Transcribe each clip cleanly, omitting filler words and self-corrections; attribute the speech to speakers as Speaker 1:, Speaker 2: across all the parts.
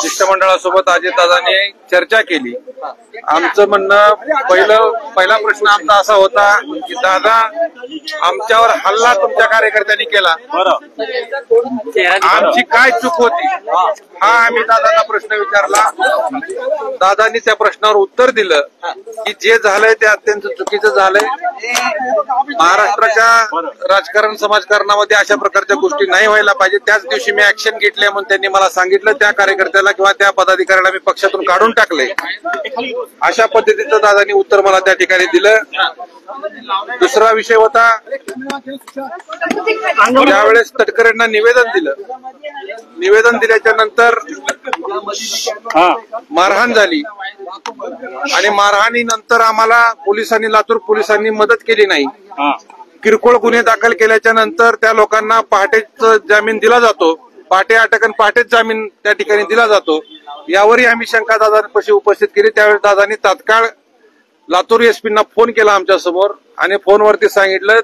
Speaker 1: शिष्टमंडळासोबत अजितदादांनी चर्चा केली। आमचं म्हणणं पहिला प्रश्न आमचा असा होता की दादा आमच्यावर हल्ला तुमच्या कार्यकर्त्यांनी केला, आमची काय चूक होती हा आम्ही दादांना प्रश्न विचारला। दादांनी त्या प्रश्नावर उत्तर दिलं की जे झालंय ते अत्यंत चुकीचं झालंय। महाराष्ट्राच्या राजकारण समाजकारणामध्ये अशा प्रकारच्या गोष्टी नाही व्हायला पाहिजे। त्याच दिवशी मी ऍक्शन घेतली म्हणून त्यांनी मला सांगितलं, त्या कार्यकर्त्याला किंवा त्या पदाधिकाऱ्याला मी पक्षातून काढून टाकले। अशा पद्धतीचं दादांनी उत्तर मला त्या ठिकाणी दिलं। दुसरा विषय होता त्यावेळेस तटकरेंना निवेदन दिलं, निवेदन दिल्याच्या नंतर मारहाण झाली आणि मारहाणीनंतर आम्हाला पोलिसांनी, लातूर पोलिसांनी मदत केली नाही। किरकोळ गुन्हे दाखल केल्याच्या नंतर त्या लोकांना पहाटेच जामीन दिला जातो, पहाटे अटक आणि पहाटेच जामीन त्या ठिकाणी दिला जातो। यावरही आम्ही शंका दादांपाशी उपस्थित केली। त्यावेळी दादांनी तात्काळ लातूर एसपींना फोन केला आमच्या समोर आणि फोनवरती सांगितलं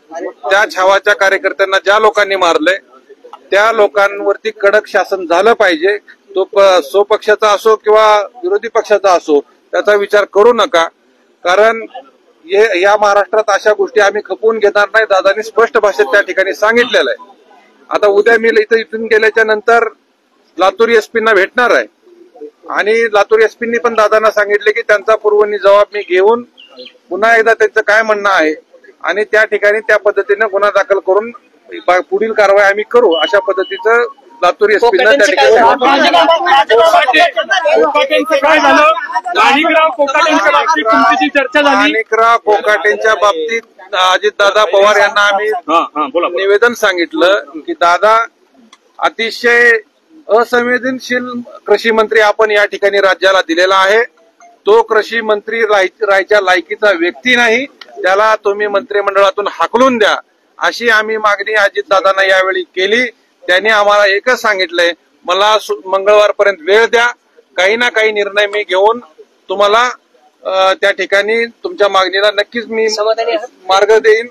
Speaker 1: त्या छावाच्या कार्यकर्त्यांना ज्या लोकांनी मारलंय त्या लोकांवरती कडक शासन झालं पाहिजे। तो स्वपक्षाचा असो किंवा विरोधी पक्षाचा असो त्याचा विचार करू नका, कारण या महाराष्ट्रात अशा गोष्टी आम्ही खपवून घेणार नाही, दादांनी स्पष्ट भाषेत त्या ठिकाणी सांगितलेलं आहे। आता उद्या मी इथून गेल्याच्या नंतर लातूर एसपींना भेटणार आहे आणि लातूर एसपींनी पण दादांना सांगितले की त्यांचा पूर्वनी जबाब मी घेऊन पुन्हा एकदा त्यांचं काय म्हणणं आहे आणि त्या ठिकाणी त्या पद्धतीने गुन्हा दाखल करून पुढील कारवाई आम्ही करू, अशा पद्धतीचं लातूर एसपींना त्या ठिकाणी माणिकराव कोकाटेंच्या बाबतीत अजितदादा पवार यांना आम्ही निवेदन सांगितलं की दादा अतिशय असंवेदनशील कृषी मंत्री आपण या ठिकाणी राज्याला दिलेला आहे। तो कृषी मंत्री राहायच्या लायकीचा व्यक्ती नाही, त्याला तुम्ही मंत्रिमंडळातून हाकलून द्या अशी आम्ही मागणी अजितदादांना यावेळी केली। त्यांनी आम्हाला एकच सांगितलंय, मला मंगळवारपर्यंत वेळ द्या, काही ना काही निर्णय मी घेऊन तुम्हाला त्या ठिकाणी तुमच्या मागणीला नक्कीच मी मार्ग देईन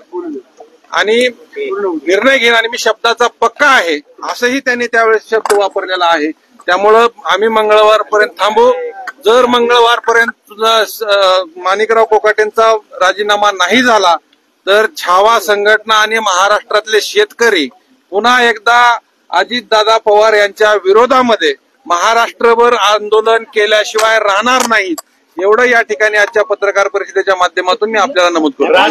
Speaker 1: आणि निर्णय घेईन आणि मी शब्दाचा पक्का आहे असंही त्यांनी त्यावेळेस शब्द वापरलेला आहे। त्यामुळं आम्ही मंगळवारपर्यंत थांबू। जर मंगळवारपर्यंत माणिकराव कोकाटेंचा राजीनामा नाही झाला तर छावा संघटना आणि महाराष्ट्रातले शेतकरी पुन्हा एकदा अजितदादा पवार यांच्या विरोधामध्ये महाराष्ट्रभर आंदोलन केल्याशिवाय राहणार नाहीत, एवढं या ठिकाणी आजच्या पत्रकार परिषदेच्या माध्यमातून मी आपल्याला नमूद करतो।